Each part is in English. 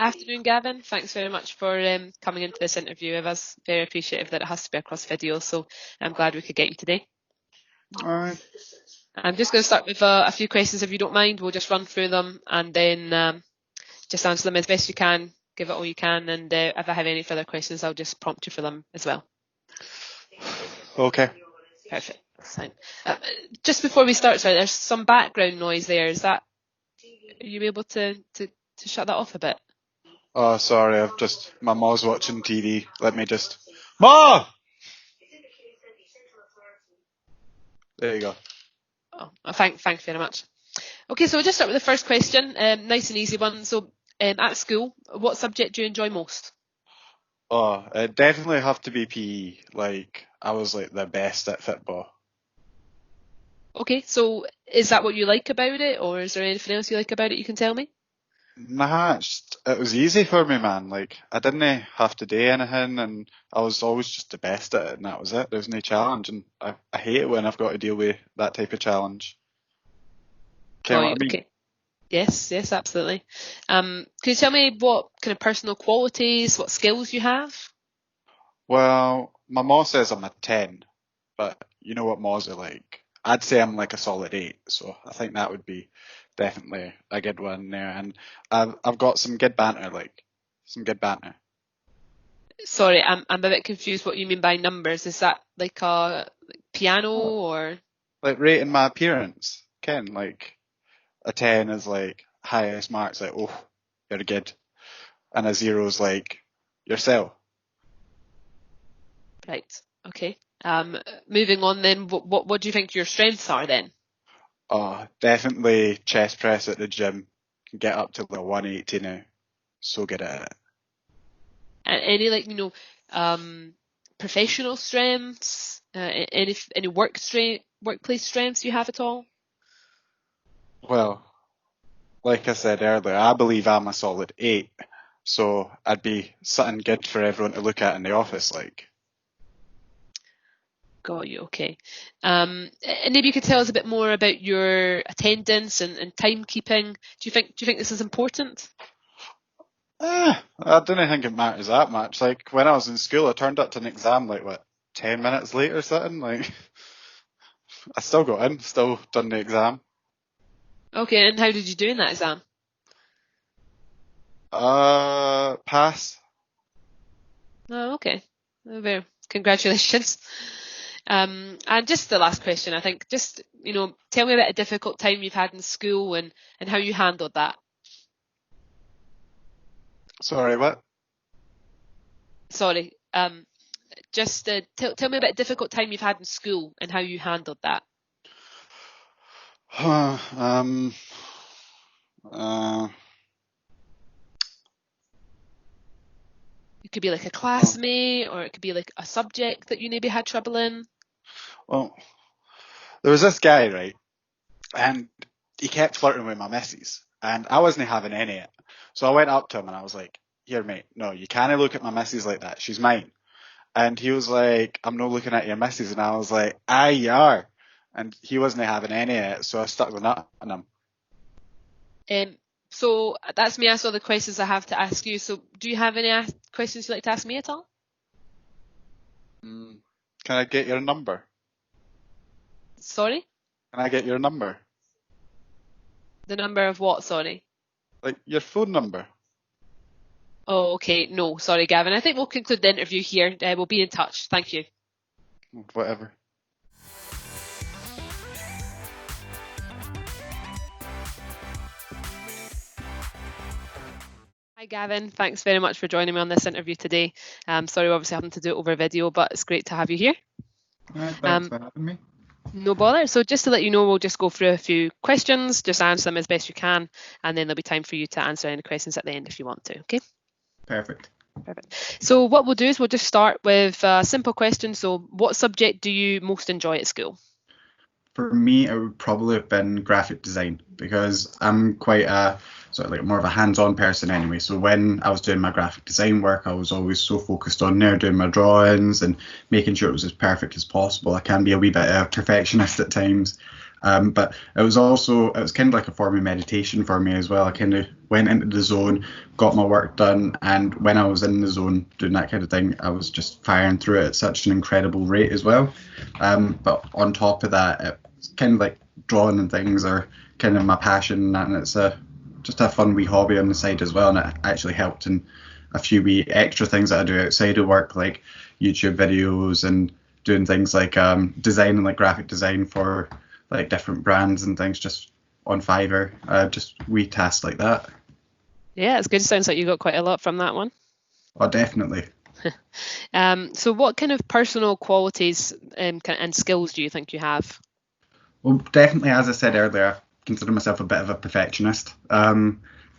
Afternoon, Gavin. Thanks very much for coming into this interview. I was very appreciative that it has to be across video, so I'm glad we could get you today. All right. I'm just going to start with a few questions, if you don't mind. We'll just run through them and then just answer them as best you can, give it all you can, and if I have any further questions, I'll just prompt you for them as well. Okay. Perfect. That's fine. Just before we start, sorry, there's some background noise there. Are you able to shut that off a bit? Oh, sorry. My ma's watching TV. Let me just. Ma! There you go. Oh, thanks very much. Okay, so we'll just start with the first question. Nice and easy one. So, at school, what subject do you enjoy most? Oh, it definitely have to be PE. Like, I was like the best at football. Okay, so is that what you like about it, or is there anything else you like about it you can tell me? Nah, it was easy for me, man. Like, I didn't have to do anything, and I was always just the best at it, and that was it. There was no challenge, and I hate it when I've got to deal with that type of challenge. What I mean? Okay. Yes, absolutely. Can you tell me what kind of personal qualities, what skills you have? Well, my mom says I'm a 10, but you know what moms are like. I'd say I'm like a solid 8, so I think that would be definitely a good one there. And I've got some good banter, Sorry, I'm a bit confused what you mean by numbers. Is that like a piano or? Like rating my appearance, Ken. Like a 10 is like highest marks, like oh you're good, and a 0 is like yourself. Right. Okay. Moving on then, what do you think your strengths are then? Oh, definitely chest press at the gym. Can get up to the 180 now. So good at it. And any professional strengths? Any workplace strengths you have at all? Well, like I said earlier, I believe I'm a solid 8. So I'd be something good for everyone to look at in the office, like. Got you. Okay. And maybe you could tell us a bit more about your attendance and timekeeping. Do you think this is important? I don't think it matters that much. Like when I was in school, I turned up to an exam like 10 minutes late or something. Like I still got in, still done the exam. Okay. And how did you do in that exam? Pass. Oh, okay. Very congratulations. And just the last question, I think, just, tell me about a difficult time you've had in school and how you handled that. Sorry, what? Sorry. Just tell me about a difficult time you've had in school and how you handled that. It could be like a classmate, or it could be like a subject that you maybe had trouble in. Well, there was this guy, right? And he kept flirting with my missus. And I wasn't having any of it. So I went up to him and I was like, here, mate, no, you can't look at my missus like that. She's mine. And he was like, I'm not looking at your missus. And I was like, aye, you are. And he wasn't having any of it. So I stuck the nut on him. So that's me. That's all the questions I have to ask you. So do you have any questions you'd like to ask me at all? Can I get your number? Sorry? Can I get your number? The number of what, sorry? Like your phone number. Oh, okay. No, sorry, Gavin. I think we'll conclude the interview here. We'll be in touch. Thank you. Whatever. Hi, Gavin. Thanks very much for joining me on this interview today. Sorry, we're obviously having to do it over video, but it's great to have you here. All right, thanks for having me. No bother. So just to let you know, we'll just go through a few questions, just answer them as best you can, and then there'll be time for you to answer any questions at the end if you want to, okay? Perfect. So what we'll do is we'll just start with a simple question. So what subject do you most enjoy at school? For me, it would probably have been graphic design, because I'm quite a sort of like more of a hands-on person anyway. So when I was doing my graphic design work, I was always so focused on there doing my drawings and making sure it was as perfect as possible. I can be a wee bit of a perfectionist at times, But it was kind of like a form of meditation for me as well. I kind of went into the zone, got my work done, and when I was in the zone doing that kind of thing, I was just firing through it at such an incredible rate as well. But on top of that, it's kind of like drawing and things are kind of my passion, and it's just a fun wee hobby on the side as well, and it actually helped in a few wee extra things that I do outside of work, like YouTube videos and doing things like designing, like graphic design for like different brands and things, just on Fiverr, just wee tasks like that. Yeah, it's good. Sounds like you got quite a lot from that one. Oh, definitely. So what kind of personal qualities and skills do you think you have? Well, definitely, as I said earlier, I consider myself a bit of a perfectionist.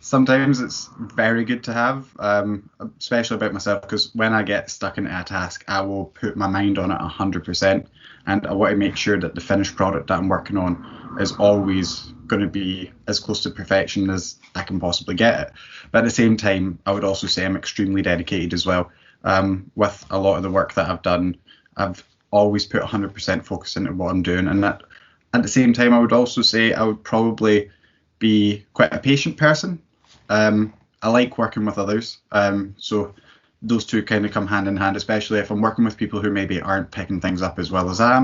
Sometimes it's very good to have, especially about myself, because when I get stuck into a task, I will put my mind on it 100%, and I want to make sure that the finished product that I'm working on is always going to be as close to perfection as I can possibly get it. But at the same time, I would also say I'm extremely dedicated as well. With a lot of the work that I've done, I've always put 100% focus into what I'm doing, and that at the same time, I would also say I would probably be quite a patient person. I like working with others, so those two kind of come hand in hand, especially if I'm working with people who maybe aren't picking things up as well as I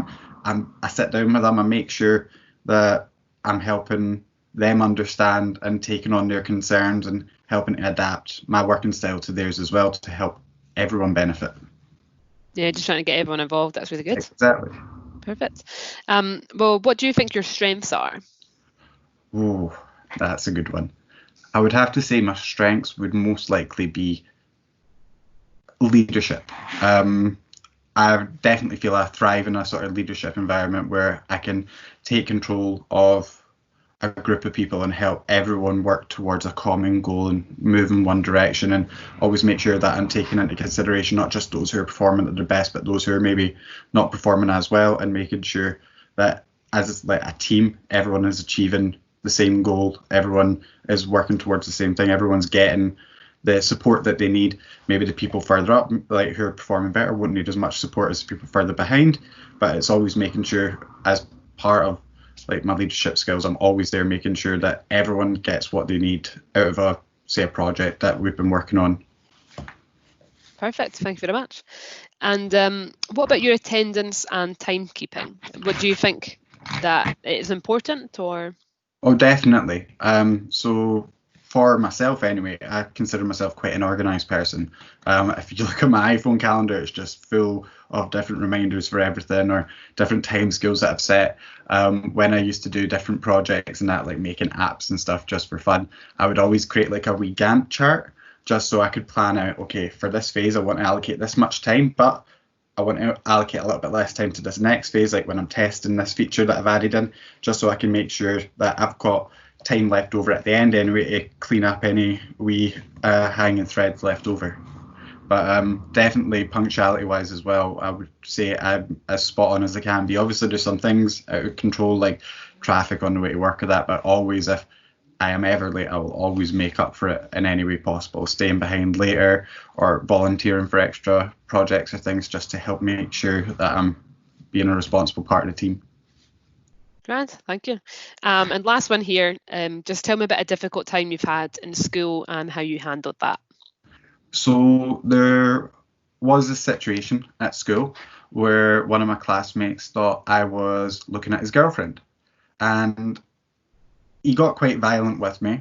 am. I sit down with them and make sure that I'm helping them understand and taking on their concerns and helping to adapt my working style to theirs as well to help everyone benefit. Yeah, just trying to get everyone involved. That's really good. Exactly. Perfect. Well, what do you think your strengths are? Oh, that's a good one. I would have to say my strengths would most likely be leadership. I definitely feel I thrive in a sort of leadership environment where I can take control of a group of people and help everyone work towards a common goal and move in one direction, and always make sure that I'm taking into consideration not just those who are performing at their best, but those who are maybe not performing as well, and making sure that as like a team, everyone is achieving the same goal, everyone is working towards the same thing, everyone's getting the support that they need. Maybe the people further up, like who are performing better, wouldn't need as much support as the people further behind, but it's always making sure, as part of like my leadership skills, I'm always there making sure that everyone gets what they need out of a project that we've been working on. Perfect. Thank you very much. And what about your attendance and timekeeping? What do you think that it is important, or? Oh, definitely. So for myself anyway, I consider myself quite an organised person. If you look at my iPhone calendar, it's just full of different reminders for everything, or different time scales that I've set. When I used to do different projects and that, like making apps and stuff just for fun, I would always create like a wee Gantt chart just so I could plan out, okay, for this phase, I want to allocate this much time, but I want to allocate a little bit less time to this next phase, like when I'm testing this feature that I've added in, just so I can make sure that I've got time left over at the end anyway to clean up any wee hanging threads left over. But definitely punctuality wise as well, I would say I'm as spot on as I can be. Obviously there's some things out of control like traffic on the way to work or that, but always if I am ever late, I will always make up for it in any way possible, staying behind later or volunteering for extra projects or things just to help make sure that I'm being a responsible part of the team. Grand, thank you. And last one here, just tell me about a difficult time you've had in school and how you handled that. So there was a situation at school where one of my classmates thought I was looking at his girlfriend, and he got quite violent with me.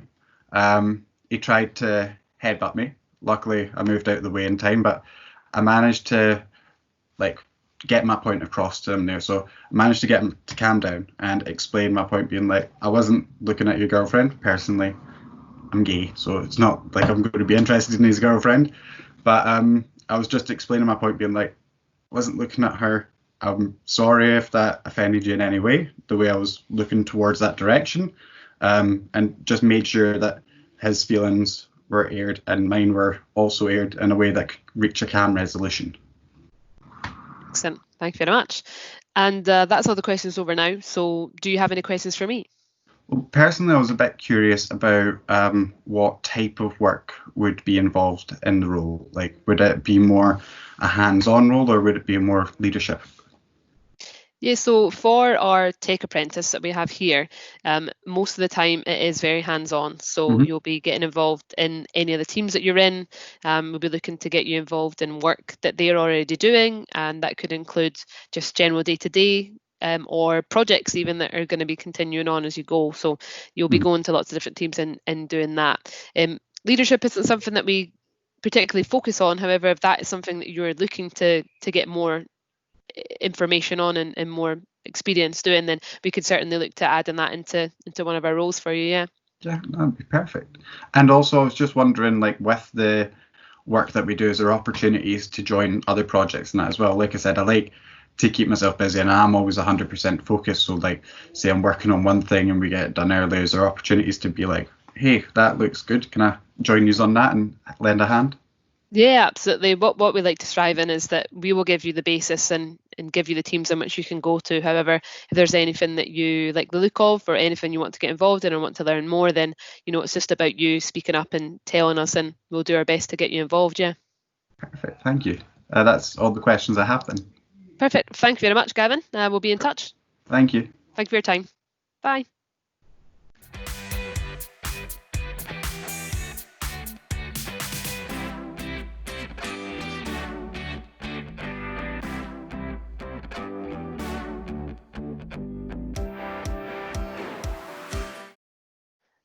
He tried to headbutt me. Luckily, I moved out of the way in time, but I managed to like get my point across to him there. So I managed to get him to calm down and explain my point, being like, I wasn't looking at your girlfriend. Personally, I'm gay, so it's not like I'm going to be interested in his girlfriend. But I was just explaining my point, being like, I wasn't looking at her. I'm sorry if that offended you in any way, the way I was looking towards that direction. And just made sure that his feelings were aired and mine were also aired in a way that could reach a calm resolution. Excellent. Thank you very much. And that's all the questions over now. So do you have any questions for me? Well, personally, I was a bit curious about what type of work would be involved in the role. Like, would it be more a hands-on role or would it be more leadership? Yeah, so for our tech apprentice that we have here, most of the time it is very hands-on. So you'll be getting involved in any of the teams that you're in. We'll be looking to get you involved in work that they're already doing, and that could include just general day-to-day or projects even that are going to be continuing on as you go. So you'll be going to lots of different teams and doing that. Leadership isn't something that we particularly focus on. However, if that is something that you're looking to get more information on and more experience doing, then we could certainly look to adding that into one of our roles for you. Yeah, that'd be perfect. And also, I was just wondering, like, with the work that we do, is there opportunities to join other projects and that as well? Like I said, I like to keep myself busy, and I'm always 100% focused. So, like, say I'm working on one thing and we get it done early, is there opportunities to be like, hey, that looks good, can I join you on that and lend a hand? Yeah, absolutely. What we like to strive in is that we will give you the basis and give you the teams in which you can go to. However, if there's anything that you like the look of or anything you want to get involved in or want to learn more, then it's just about you speaking up and telling us, and we'll do our best to get you involved. Yeah. Perfect. Thank you. That's all the questions I have then. Perfect. Thank you very much, Gavin. We'll be in touch. Thank you. Thank you for your time. Bye.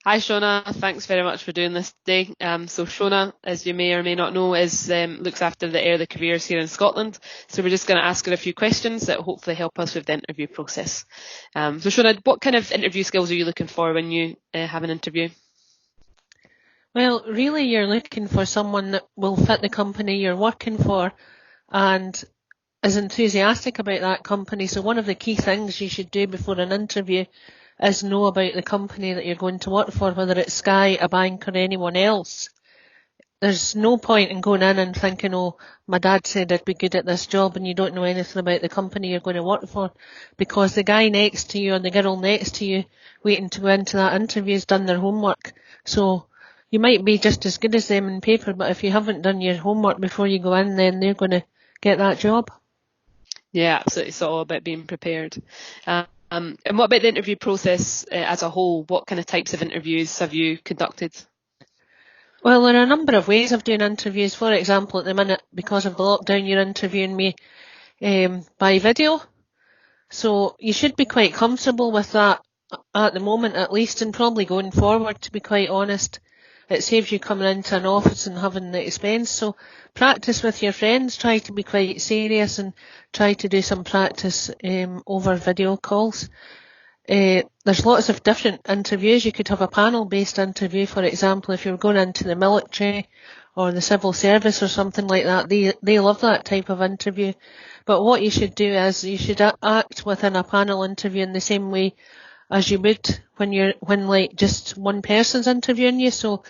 Hi Shona, thanks very much for doing this today. So Shona, as you may or may not know, looks after the early careers here in Scotland. So we're just going to ask her a few questions that hopefully help us with the interview process. So Shona, what kind of interview skills are you looking for when you have an interview? Well, really you're looking for someone that will fit the company you're working for and is enthusiastic about that company. So one of the key things you should do before an interview is know about the company that you're going to work for, whether it's Sky, a bank or anyone else. There's no point in going in and thinking, oh, my dad said I'd be good at this job, and you don't know anything about the company you're going to work for, because the guy next to you or the girl next to you waiting to go into that interview has done their homework. So you might be just as good as them in paper, but if you haven't done your homework before you go in, then they're going to get that job. Yeah, absolutely. It's all about being prepared. And what about the interview process as a whole? What kind of types of interviews have you conducted? Well, there are a number of ways of doing interviews. For example, at the minute, because of the lockdown, you're interviewing me by video. So you should be quite comfortable with that at the moment, at least, and probably going forward, to be quite honest. It saves you coming into an office and having the expense. So practice with your friends, try to be quite serious and try to do some practice over video calls. There's lots of different interviews. You could have a panel-based interview, for example, if you're going into the military or the civil service or something like that. They love that type of interview. But what you should do is you should act within a panel interview in the same way as you would when like just one person's interviewing you. So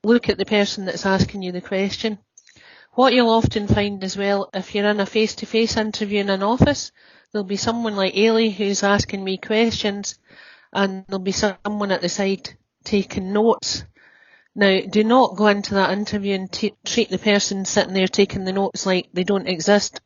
look at the person that's asking you the question. What you'll often find as well, if you're in a face-to-face interview in an office, there'll be someone like Ailie who's asking me questions, and there'll be someone at the side taking notes. Now, do not go into that interview and treat the person sitting there taking the notes like they don't exist,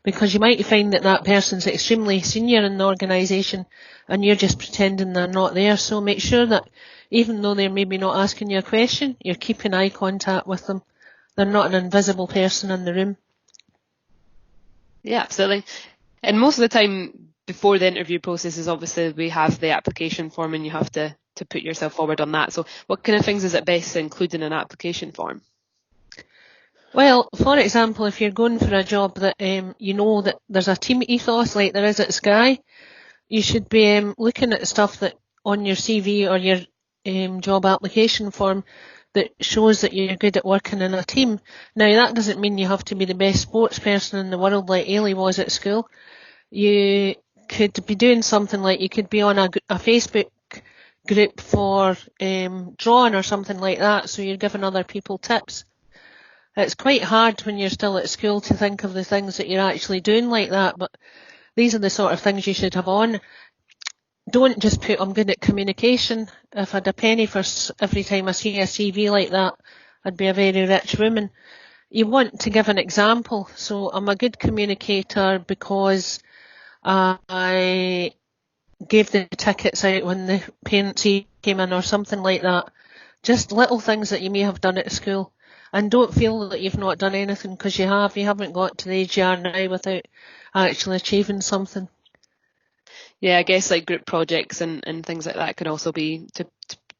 because you might find that that person's extremely senior in the organisation and you're just pretending they're not there. So make sure that even though they're maybe not asking you a question, you're keeping eye contact with them. They're not an invisible person in the room. Yeah, absolutely. And most of the time before the interview process is obviously we have the application form and you have to put yourself forward on that. So what kind of things is it best to include in an application form? Well, for example, if you're going for a job that you know that there's a team ethos like there is at Sky, you should be looking at stuff that on your CV or your job application form that shows that you're good at working in a team. Now, that doesn't mean you have to be the best sports person in the world like Ailie was at school. You could be doing something like you could be on a Facebook group for drawing or something like that, so you're giving other people tips. It's quite hard when you're still at school to think of the things that you're actually doing like that, but these are the sort of things you should have on. Don't just put, I'm good at communication. If I had a penny for every time I see a CV like that, I'd be a very rich woman. You want to give an example. So I'm a good communicator because I gave the tickets out when the parents came in or something like that. Just little things that you may have done at school. And don't feel that you've not done anything, because you have. You haven't got to the age you are now without actually achieving something. Yeah, I guess like group projects and things like that could also be to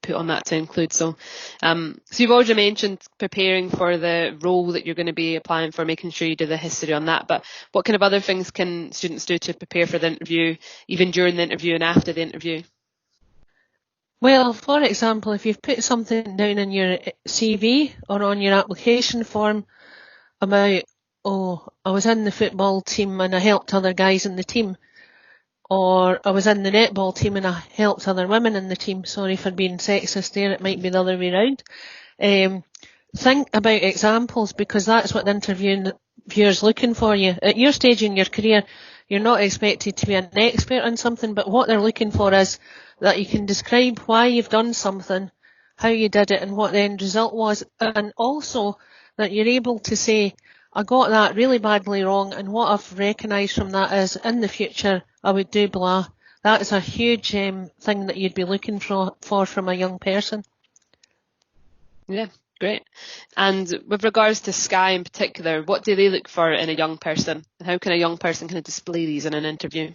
put on that to include. So you've already mentioned preparing for the role that you're going to be applying for, making sure you do the history on that. But what kind of other things can students do to prepare for the interview, even during the interview and after the interview? Well, for example, if you've put something down in your CV or on your application form about, oh, I was in the football team and I helped other guys in the team, or I was in the netball team and I helped other women in the team. Sorry for being sexist there, it might be the other way around. Think about examples, because that's what the interviewer's looking for you. At your stage in your career, you're not expected to be an expert on something, but what they're looking for is that you can describe why you've done something, how you did it, and what the end result was, and also that you're able to say, I got that really badly wrong, and what I've recognised from that is, in the future, I would do blah. That is a huge thing that you'd be looking for from a young person. Yeah, great. And with regards to Sky in particular, what do they look for in a young person? And how can a young person kind of display these in an interview?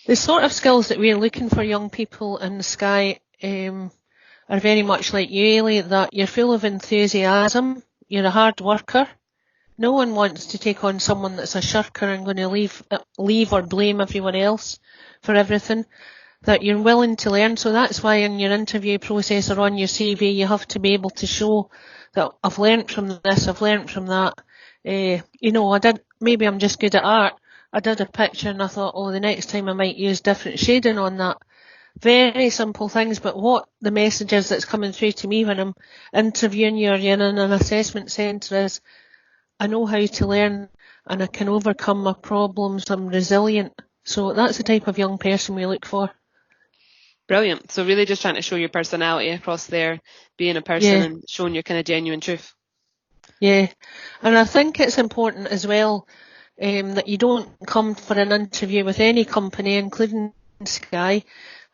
The sort of skills that we're looking for young people in Sky are very much like you, Ailie, that you're full of enthusiasm, you're a hard worker. No one wants to take on someone that's a shirker and going to leave or blame everyone else for everything. That you're willing to learn. So that's why in your interview process or on your CV, you have to be able to show that I've learnt from this, I've learnt from that. Maybe I'm just good at art. I did a picture and I thought, oh, the next time I might use different shading on that. Very simple things, but what the message is that's coming through to me when I'm interviewing you or you're in an assessment centre is, I know how to learn and I can overcome my problems, I'm resilient. So that's the type of young person we look for. Brilliant. So really just trying to show your personality across there, being a person and showing your kind of genuine truth. Yeah, and I think it's important as well that you don't come for an interview with any company, including Sky,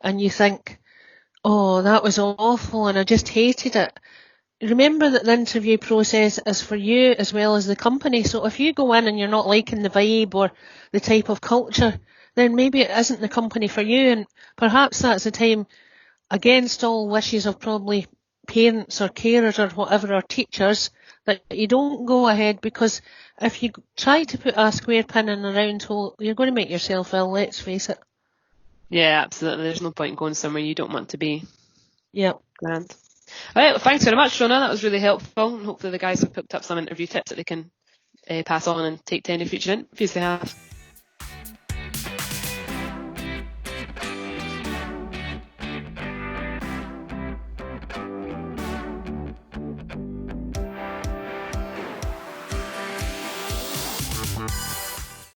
and you think, oh, that was awful and I just hated it. Remember that the interview process is for you as well as the company. So if you go in and you're not liking the vibe or the type of culture, then maybe it isn't the company for you. And perhaps that's the time, against all wishes of probably parents or carers or whatever, or teachers, that you don't go ahead, because if you try to put a square pin in a round hole, you're going to make yourself ill, let's face it. Yeah, absolutely. There's no point in going somewhere you don't want to be. Yeah. Grand. All right, well, thanks very much, Shona. That was really helpful. And hopefully the guys have picked up some interview tips that they can pass on and take to any future interviews they have.